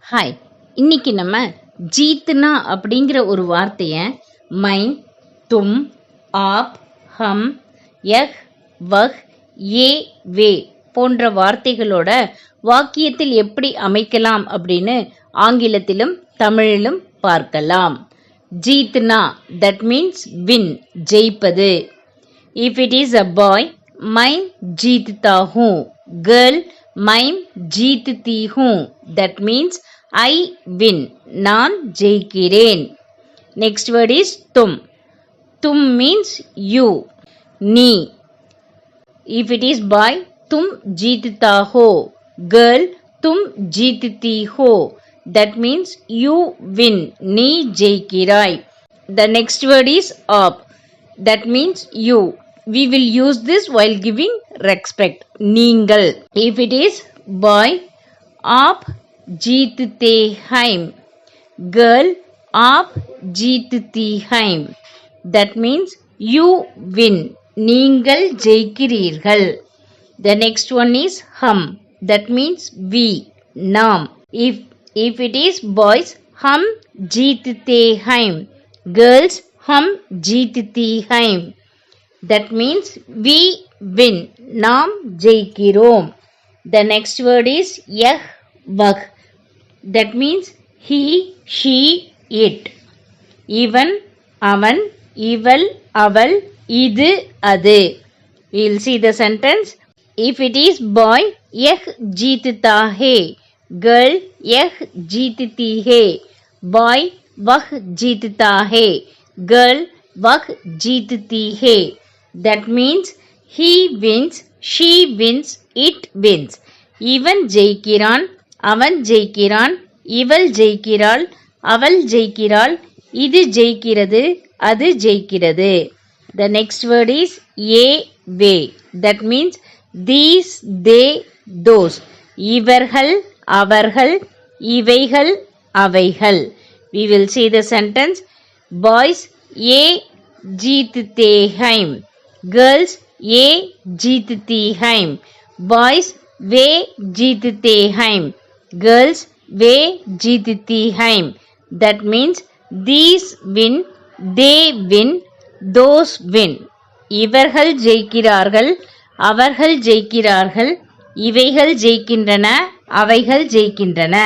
Hi, இன்னைக்கு நம்ம ஜீத்னா அப்படிங்கிற ஒரு வார்த்தையை மை, தும், ஆப், ஹம், யஹ், வஹ், ஏ, வே போன்ற வார்த்தைகளோட வாக்கியத்தில் எப்படி அமைக்கலாம் அப்படின்னு ஆங்கிலத்திலும் தமிழிலும் பார்க்கலாம். ஜீத்னா, தட் மீன்ஸ் வின், ஜெயிப்பது. If it is a boy, மைம் ஜீத்தா ஹூ. கேர்ள், மைம் ஜீத்தி ஹூ. தட் மீன்ஸ் I win, நான் ஜெயிக்கிறேன். Next word is tum. Tum means you, நீ. If it is boy, tum jeetta ho. Girl, tum jeetti ho. That means you win, நீ ஜெயிக்கிறாய். The next word is up. That means you. We will use this while giving respect. நீங்கள். If it is boy, आप जीतते हैं. Girl, आप जीतती हैं. That means you win, நீங்கள் ஜெயிக்கிறீர்கள். The next one is hum. That means we, நாம். If it is boys, हम जीतते हैं. Girls, हम जीतती हैं. That means we win, நாம் ஜெயிக்கிறோம். The next word is yah, vah. That means he, she, it. இவன், அவன், இவள், அவள், இது, அது. We will see the sentence. If it is boy, yah jeetta hai. Girl, yah jeetti hai. Boy, vah jeetta hai. Girl, vah jeetti hai. That means he wins, she wins, it wins. இவன் ஜெயிக்கிறான், அவன் ஜெயிக்கிறான், இவள் ஜெயிக்கிறாள், அவள் ஜெயிக்கிறாள், இது ஜெயிக்கிறது, அது ஜெயிக்கிறது. The next word is A, way. That means these, they, those. இவர்கள், அவர்கள், இவைகள், அவைகள். We will see the sentence. Boys, ஏ जीतते हैं. Girls, ये जीतती हैं. Boys, वे जीतते हैं. Girls, वे जीतती हैं. That means these win, they win, those win. இவர்கள் ஜெயிக்கிறார்கள், அவர்கள் ஜெயிக்கிறார்கள், இவைகள் ஜெயிக்கின்றன, அவைகள் ஜெயிக்கின்றன.